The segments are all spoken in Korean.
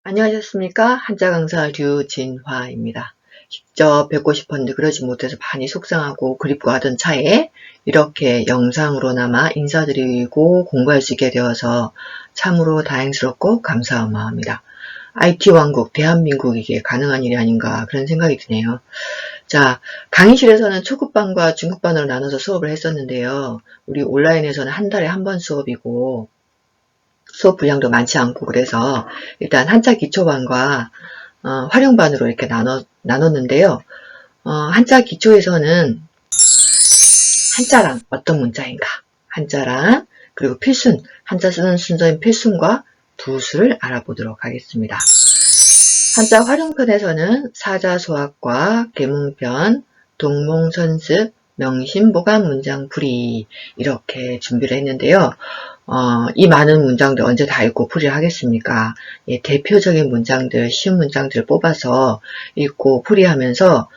안녕하셨습니까? 한자 강사 류진화입니다. 직접 뵙고 싶었는데 그러지 못해서 많이 속상하고 그립고 하던 차에 이렇게 영상으로나마 인사드리고 공부할 수 있게 되어서 참으로 다행스럽고 감사한 마음입니다. IT 왕국 대한민국 이게 가능한 일이 아닌가 그런 생각이 드네요. 자, 강의실에서는 초급반과 중급반으로 나눠서 수업을 했었는데요. 우리 온라인에서는 한 달에 한 번 수업이고 수업 분량도 많지 않고 그래서 일단 한자 기초반과 활용반으로 이렇게 나눴는데요. 한자 기초에서는 한자랑 어떤 문자인가, 한자랑 그리고 필순, 한자 쓰는 순서인 필순과 두수를 알아보도록 하겠습니다. 한자 활용편에서는 사자소학과 계몽편, 동몽선습, 명심보감 문장풀이 이렇게 준비를 했는데요. 이 많은 문장들 언제 다 읽고 풀이를 하겠습니까? 예, 대표적인 문장들, 쉬운 문장들을 뽑아서 읽고 풀이하면서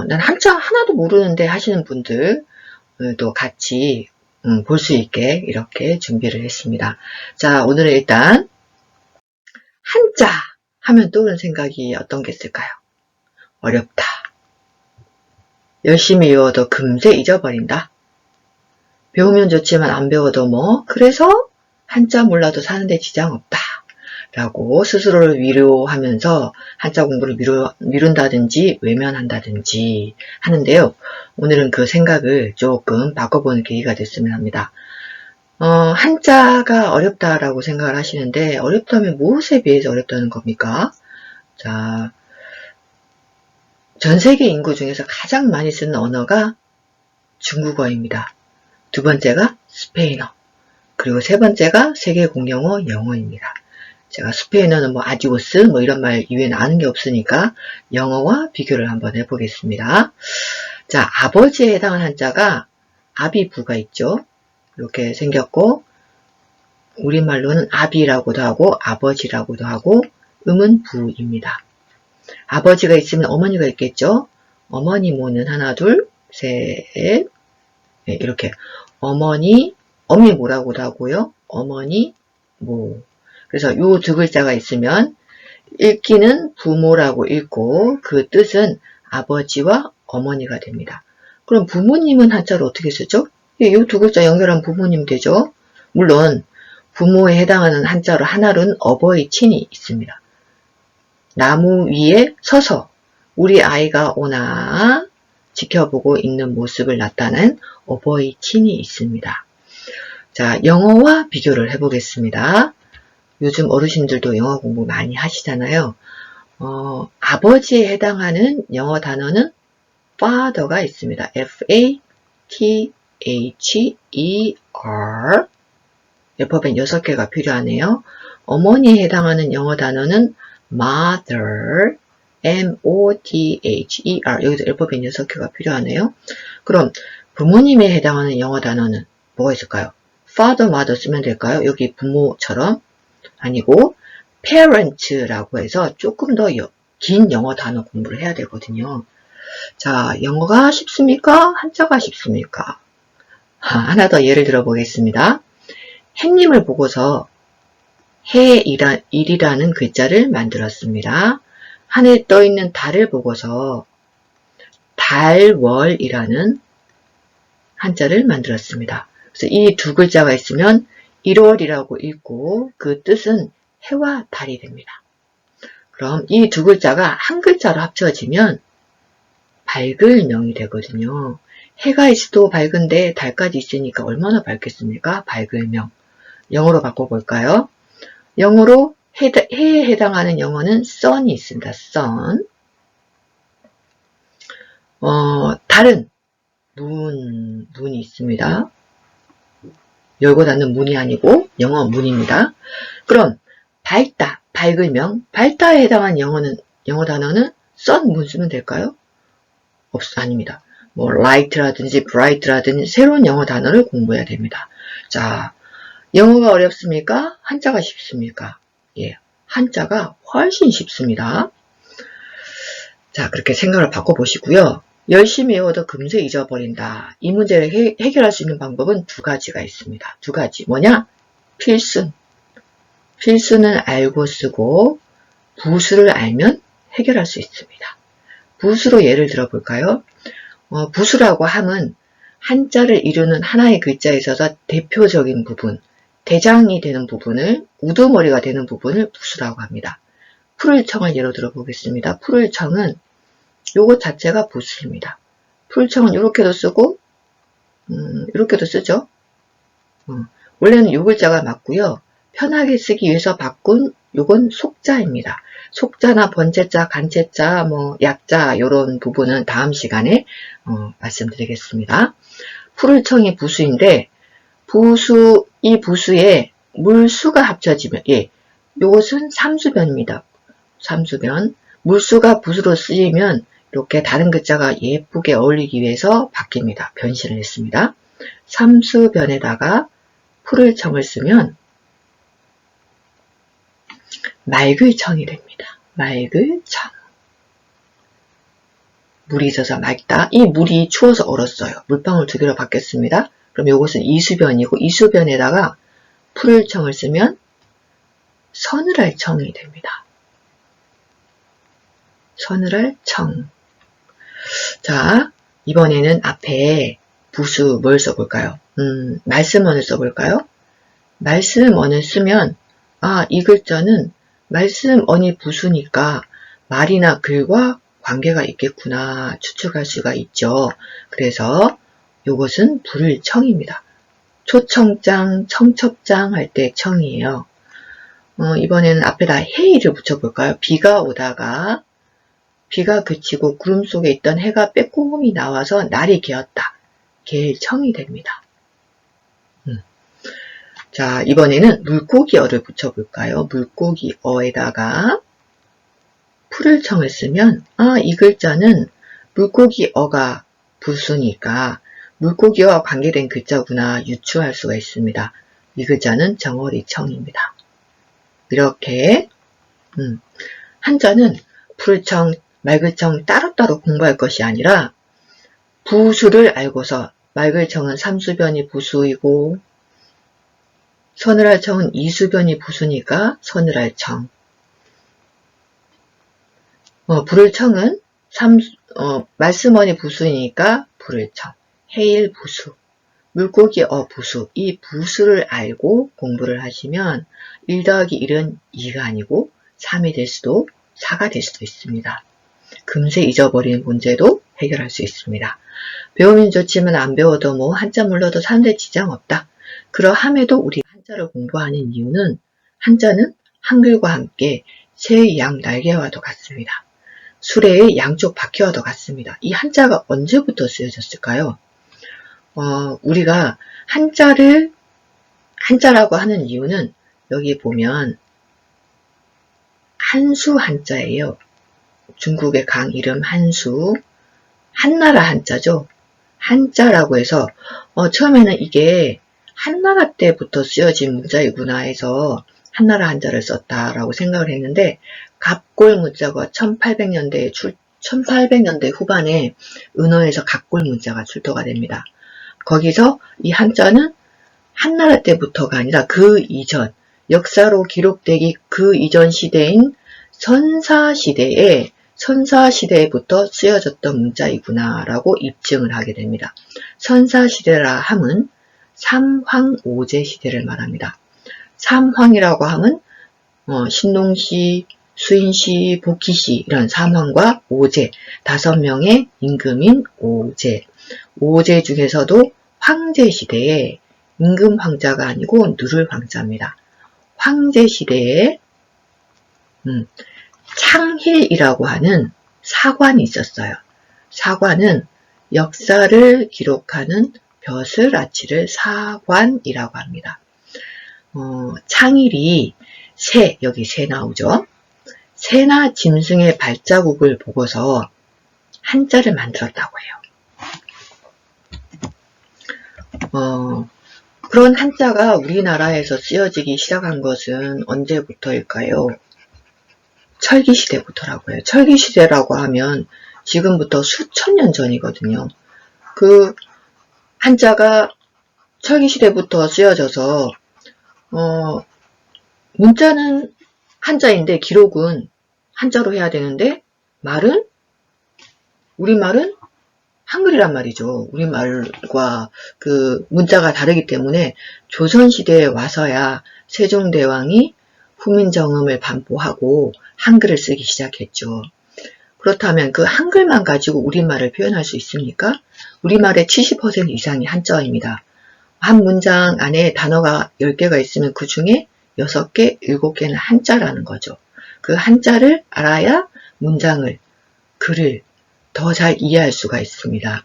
난 한자 하나도 모르는데 하시는 분들도 같이 볼 수 있게 이렇게 준비를 했습니다. 자, 오늘은 일단 한자 하면 떠오르는 생각이 어떤 게 있을까요? 어렵다. 열심히 외워도 금세 잊어버린다. 배우면 좋지만 안 배워도 그래서 한자 몰라도 사는데 지장 없다. 라고 스스로를 위로하면서 한자 공부를 미룬다든지 외면한다든지 하는데요. 오늘은 그 생각을 조금 바꿔보는 계기가 됐으면 합니다. 한자가 어렵다라고 생각을 하시는데 어렵다면 무엇에 비해서 어렵다는 겁니까? 자, 전 세계 인구 중에서 가장 많이 쓰는 언어가 중국어입니다. 두 번째가 스페인어, 그리고 세 번째가 세계 공용어 영어입니다. 제가 스페인어는 아디오스 이런 말 이외에는 아는 게 없으니까 영어와 비교를 한번 해보겠습니다. 자, 아버지에 해당하는 한자가 아비부가 있죠. 이렇게 생겼고 우리말로는 아비라고도 하고 아버지라고도 하고 음은 부입니다. 아버지가 있으면 어머니가 있겠죠. 어머니 모는 하나 둘 셋 네, 이렇게 어머니 어미 모라고도 하고요. 어머니 모. 그래서 요 두 글자가 있으면 읽기는 부모라고 읽고 그 뜻은 아버지와 어머니가 됩니다. 그럼 부모님은 한자로 어떻게 쓰죠? 이 두 글자 연결하면 부모님 되죠. 물론 부모에 해당하는 한자로 하나로는 어버이 친이 있습니다. 나무 위에 서서 우리 아이가 오나 지켜보고 있는 모습을 나타낸 어버이 친이 있습니다. 자, 영어와 비교를 해보겠습니다. 요즘 어르신들도 영어 공부 많이 하시잖아요. 아버지에 해당하는 영어 단어는 father가 있습니다. F-A-T-H-E-R 알파벳 6개가 필요하네요. 어머니에 해당하는 영어 단어는 mother M-O-T-H-E-R 여기도 알파벳 6개가 필요하네요. 그럼 부모님에 해당하는 영어 단어는 뭐가 있을까요? father, mother 쓰면 될까요? 여기 부모처럼 아니고 parent라고 해서 조금 더 긴 영어 단어 공부를 해야 되거든요. 자, 영어가 쉽습니까? 한자가 쉽습니까? 하나 더 예를 들어 보겠습니다. 햇님을 보고서 해일이라는 글자를 만들었습니다. 하늘에 떠있는 달을 보고서 달월이라는 한자를 만들었습니다. 그래서 이 두 글자가 있으면 1월이라고 읽고 그 뜻은 해와 달이 됩니다. 그럼 이 두 글자가 한 글자로 합쳐지면 밝을명이 되거든요. 해가 있어도 밝은데 달까지 있으니까 얼마나 밝겠습니까? 밝을명. 영어로 바꿔볼까요? 영어로 해에 해당하는 영어는 sun이 있습니다. sun. 달은 문이 있습니다. 열고 닫는 문이 아니고 영어 문입니다. 그럼 밝다, 밝을명, 밝다에 해당한 영어 단어는 sun 문 쓰면 될까요? 아닙니다. light라든지 bright라든지 새로운 영어 단어를 공부해야 됩니다. 자, 영어가 어렵습니까? 한자가 쉽습니까? 예, 한자가 훨씬 쉽습니다. 자, 그렇게 생각을 바꿔보시고요. 열심히 외워도 금세 잊어버린다. 이 문제를 해결할 수 있는 방법은 두 가지가 있습니다. 두 가지. 뭐냐? 필순. 필수는 알고 쓰고 부수를 알면 해결할 수 있습니다. 부수로 예를 들어볼까요? 부수라고 함은 한자를 이루는 하나의 글자에 있어서 대표적인 부분, 대장이 되는 부분을, 우두머리가 되는 부분을 부수라고 합니다. 풀을청을 예로 들어보겠습니다. 풀을청은 요것 자체가 부수입니다. 풀청은 이렇게도 쓰고 이렇게도 쓰죠. 원래는 요 글자가 맞고요. 편하게 쓰기 위해서 바꾼 요건 속자입니다. 속자나 번체자, 간체자, 약자 이런 부분은 다음 시간에 말씀드리겠습니다. 풀을청이 부수인데 이 부수에 물수가 합쳐지면 요것은 삼수변입니다. 삼수변. 물수가 부수로 쓰이면 이렇게 다른 글자가 예쁘게 어울리기 위해서 바뀝니다. 변신을 했습니다. 삼수변에다가 풀을청을 쓰면 맑을청이 됩니다. 맑을청. 물이 있어서 맑다. 이 물이 추워서 얼었어요. 물방울 2개로 바뀌었습니다. 그럼 이것은 이수변이고 이수변에다가 풀을청을 쓰면 서늘할청이 됩니다. 서늘할청. 자, 이번에는 앞에 부수 뭘 써볼까요? 말씀원을 써볼까요? 말씀원을 쓰면 이 글자는 말씀원이 부수니까 말이나 글과 관계가 있겠구나 추측할 수가 있죠. 그래서 이것은 불청입니다. 초청장, 청첩장 할 때 청이에요. 이번에는 앞에다 해일을 붙여볼까요? 비가 오다가 비가 그치고 구름 속에 있던 해가 빼꼼히 나와서 날이 개었다. 개일청이 됩니다. 자, 이번에는 물고기어를 붙여볼까요? 물고기어에다가 풀을청을 쓰면 이 글자는 물고기어가 부수니까 물고기와 관계된 글자구나 유추할 수가 있습니다. 이 글자는 정어리청입니다. 이렇게 한자는 풀청, 맑을청 따로따로 공부할 것이 아니라 부수를 알고서 맑을청은 삼수변이 부수이고 서늘할청은 이수변이 부수니까 서늘할청. 불을청은 말씀원이 부수이니까 불을청. 해일 부수. 물고기 부수. 이 부수를 알고 공부를 하시면 1 더하기 1은 2가 아니고 3이 될 수도 4가 될 수도 있습니다. 금세 잊어버리는 문제도 해결할 수 있습니다. 배우면 좋지만 안 배워도 한자 몰라도 사는데 지장 없다. 그러함에도 우리 한자를 공부하는 이유는 한자는 한글과 함께 새의 양 날개와도 같습니다. 수레의 양쪽 바퀴와도 같습니다. 이 한자가 언제부터 쓰여졌을까요? 우리가 한자라고 하는 이유는 여기 보면 한수 한자예요. 중국의 강 이름 한수, 한나라 한자죠. 한자라고 해서 처음에는 이게 한나라 때부터 쓰여진 문자이구나 해서 한나라 한자를 썼다라고 생각을 했는데 갑골 문자가 1800년대 후반에 은어에서 갑골 문자가 출토가 됩니다. 거기서 이 한자는 한나라 때부터가 아니라 그 이전, 역사로 기록되기 그 이전 시대인 선사시대부터 쓰여졌던 문자이구나 라고 입증을 하게 됩니다. 선사시대라 함은 삼황오제 시대를 말합니다. 삼황이라고 함은 신농시, 수인시, 복희시 이런 삼황과 오제 5명의 임금인 오제 중에서도 황제 시대에 임금 황자가 아니고 누를 황자입니다. 황제 시대에 창힐이라고 하는 사관이 있었어요. 사관은 역사를 기록하는 벼슬아치를 사관이라고 합니다. 창일이 여기 새 나오죠. 새나 짐승의 발자국을 보고서 한자를 만들었다고 해요. 그런 한자가 우리나라에서 쓰여지기 시작한 것은 언제부터일까요? 철기시대부터라고 해요. 철기시대라고 하면 지금부터 수천 년 전이거든요. 그 한자가 철기시대부터 쓰여져서 문자는 한자인데 기록은 한자로 해야 되는데 말은 우리말은 한글이란 말이죠. 우리말과 그 문자가 다르기 때문에 조선시대에 와서야 세종대왕이 후민정음을 반포하고 한글을 쓰기 시작했죠. 그렇다면 그 한글만 가지고 우리말을 표현할 수 있습니까? 우리말의 70% 이상이 한자어입니다. 한 문장 안에 단어가 10개가 있으면 그 중에 6개, 7개는 한자라는 거죠. 그 한자를 알아야 문장을, 글을 더 잘 이해할 수가 있습니다.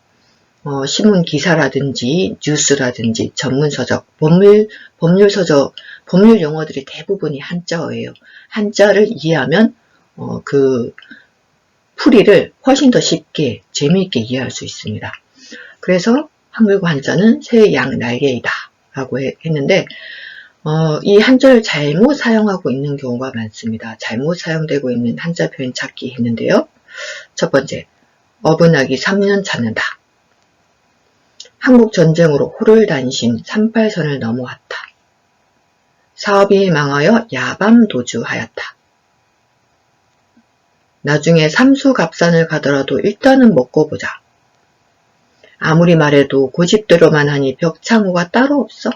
신문 기사라든지 뉴스라든지 전문서적, 법률서적, 법률 용어들이 대부분이 한자어예요. 한자를 이해하면 그 풀이를 훨씬 더 쉽게 재미있게 이해할 수 있습니다. 그래서 한글과 한자는 새의 양 날개이다 라고 했는데 이 한자를 잘못 사용하고 있는 경우가 많습니다. 잘못 사용되고 있는 한자 표현 찾기 했는데요. 첫 번째, 어분하기 3년 찾는다. 한국전쟁으로 호를단신 38선을 넘어왔다. 사업이 망하여 야밤도주하였다. 나중에 삼수갑산을 가더라도 일단은 먹고 보자. 아무리 말해도 고집대로만 하니 벽창호가 따로 없어.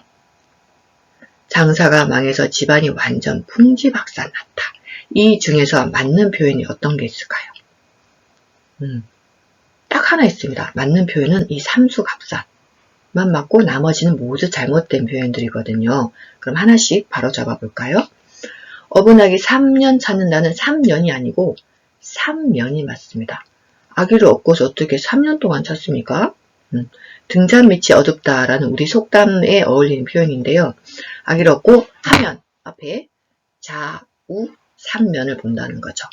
장사가 망해서 집안이 완전 풍지박산났다. 이 중에서 맞는 표현이 어떤 게 있을까요? 딱 하나 있습니다. 맞는 표현은 이 삼수갑산만 맞고 나머지는 모두 잘못된 표현들이거든요. 그럼 하나씩 바로 잡아볼까요? 어분하기 3년 찾는다는 3년이 아니고 3년이 맞습니다. 아기를 얻고서 어떻게 3년 동안 찾습니까? 등잔 밑이 어둡다라는 우리 속담에 어울리는 표현인데요. 아기를 얻고 하면 앞에 좌우 3면을 본다는 거죠.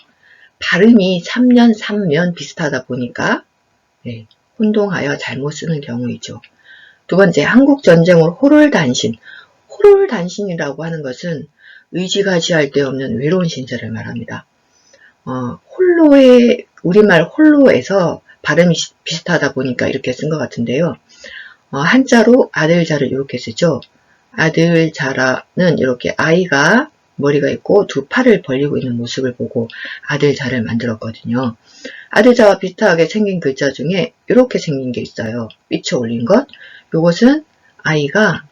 발음이 3년, 3면 비슷하다 보니까 혼동하여 잘못 쓰는 경우이죠. 두 번째, 한국전쟁으로 호를단신. 호를단신이라고 하는 것은 의지가지할 데 없는 외로운 신세를 말합니다. 우리말 홀로에서 발음이 비슷하다 보니까 이렇게 쓴 것 같은데요. 한자로 아들자를 이렇게 쓰죠. 아들자라는 이렇게 아이가 머리가 있고 두 팔을 벌리고 있는 모습을 보고 아들자를 만들었거든요. 아들자와 비슷하게 생긴 글자 중에 이렇게 생긴 게 있어요. 삐쳐 올린 것. 이것은 아이가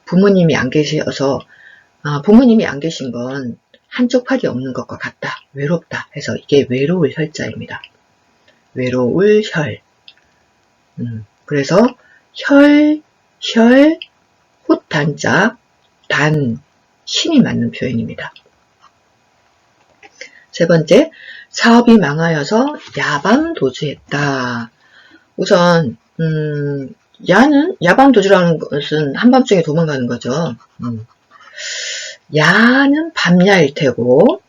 부모님이 안 계셔서 부모님이 안 계신 건 한쪽 팔이 없는 것과 같다. 외롭다 해서 이게 외로울 혈자입니다. 외로울 혈. 그래서 혈, 훗단자, 단, 신이 맞는 표현입니다. 세 번째, 사업이 망하여서 야밤도주했다. 우선 야밤도주라는 것은 한밤중에 도망가는 거죠. 야는 밤야일 테고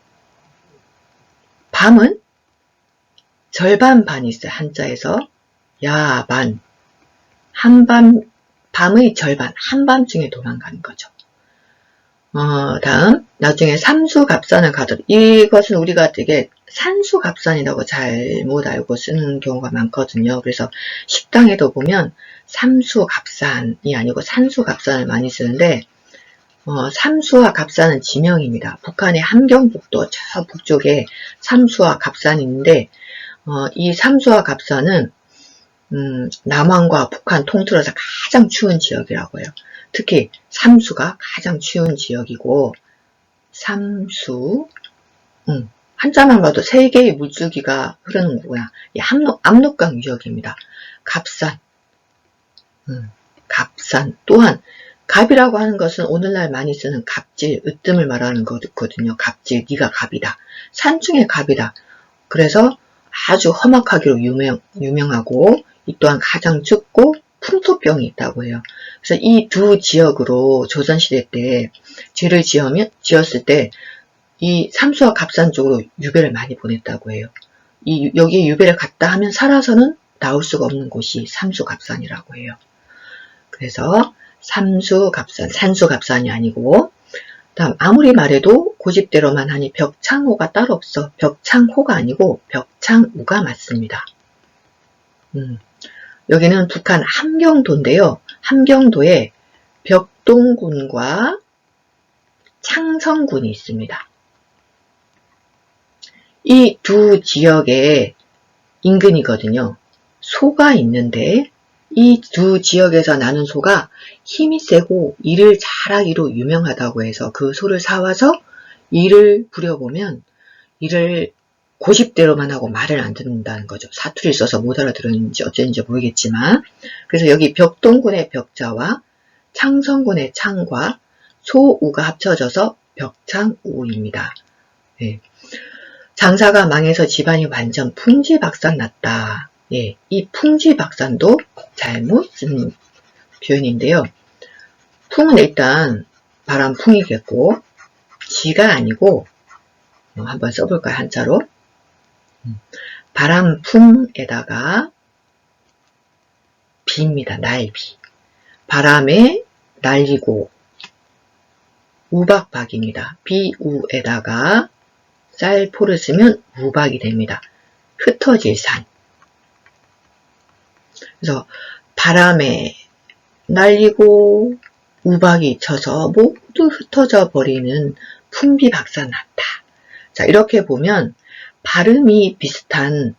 밤은 절반 반이 있어요. 한자에서 야반 밤의 절반 한밤중에 도망가는 거죠. 다음 나중에 삼수갑산을 가도 이것은 우리가 되게 산수갑산이라고 잘못 알고 쓰는 경우가 많거든요. 그래서 식당에도 보면 삼수갑산이 아니고 산수갑산을 많이 쓰는데 삼수와 갑산은 지명입니다. 북한의 함경북도 저 북쪽에 삼수와 갑산이 있는데 이 삼수와 갑산은 남한과 북한 통틀어서 가장 추운 지역이라고 해요. 특히 삼수가 가장 추운 지역이고 삼수 한자만 봐도 3개의 물줄기가 흐르는 거야. 이 압록강 유역입니다. 갑산 갑산 또한 갑이라고 하는 것은 오늘날 많이 쓰는 갑질, 으뜸을 말하는 거거든요. 갑질, 네가 갑이다. 산 중에 갑이다. 그래서 아주 험악하기로 유명하고 이 또한 가장 춥고 풍토병이 있다고 해요. 그래서 이 두 지역으로 조선시대 때 죄를 지었을 때 이 삼수와 갑산 쪽으로 유배를 많이 보냈다고 해요. 여기에 유배를 갔다 하면 살아서는 나올 수가 없는 곳이 삼수갑산이라고 해요. 그래서 삼수갑산, 산수갑산이 아니고 다음 아무리 말해도 고집대로만 하니 벽창호가 따로 없어. 벽창호가 아니고 벽창우가 맞습니다. 여기는 북한 함경도인데요. 함경도에 벽동군과 창성군이 있습니다. 이 두 지역의 인근이거든요. 소가 있는데 이 두 지역에서 나는 소가 힘이 세고 일을 잘하기로 유명하다고 해서 그 소를 사와서 일을 부려보면 일을 고집대로만 하고 말을 안 듣는다는 거죠. 사투리 써서 못 알아들었는지 어쩐지 모르겠지만, 그래서 여기 벽동군의 벽자와 창성군의 창과 소우가 합쳐져서 벽창우입니다. 예. 장사가 망해서 집안이 완전 풍지박산 났다. 예, 이 풍지박산도 잘못 쓴 표현인데요. 풍은 일단 바람풍이겠고 지가 아니고 한번 써볼까요? 한자로. 바람풍에다가 비입니다. 날비. 바람에 날리고 우박박입니다. 비우에다가 쌀포를 쓰면 우박이 됩니다. 흩어질 산. 그래서 바람에 날리고 우박이 쳐서 모두 흩어져 버리는 풍비박산났다. 자, 이렇게 보면 발음이 비슷한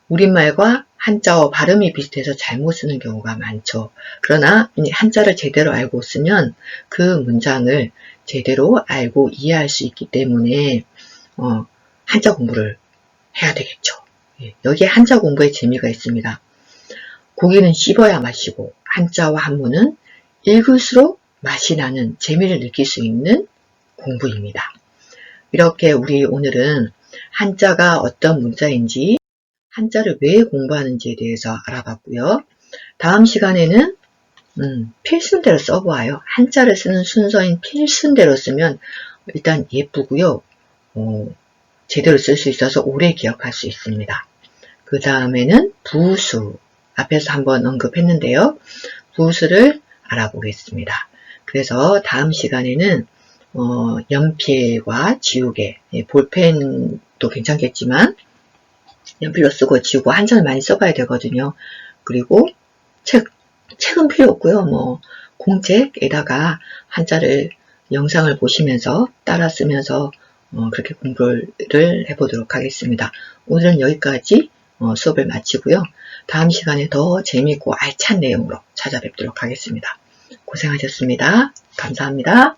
우리말과 한자어 발음이 비슷해서 잘못 쓰는 경우가 많죠. 그러나 한자를 제대로 알고 쓰면 그 문장을 제대로 알고 이해할 수 있기 때문에 한자 공부를 해야 되겠죠. 여기에 한자 공부에 재미가 있습니다. 고기는 씹어야 맛이고 한자와 한문은 읽을수록 맛이 나는 재미를 느낄 수 있는 공부입니다. 이렇게 우리 오늘은 한자가 어떤 문자인지 한자를 왜 공부하는지에 대해서 알아봤고요. 다음 시간에는 필순대로 써보아요. 한자를 쓰는 순서인 필순대로 쓰면 일단 예쁘고요. 제대로 쓸 수 있어서 오래 기억할 수 있습니다. 그 다음에는 부수, 앞에서 한번 언급했는데요. 부수를 알아보겠습니다. 그래서 다음 시간에는 연필과 지우개, 볼펜도 괜찮겠지만 연필로 쓰고 지우고 한자를 많이 써봐야 되거든요. 그리고 책은 필요 없고요. 공책에다가 한자를 영상을 보시면서 따라 쓰면서 그렇게 공부를 해보도록 하겠습니다. 오늘은 여기까지 수업을 마치고요. 다음 시간에 더 재미있고 알찬 내용으로 찾아뵙도록 하겠습니다. 고생하셨습니다. 감사합니다.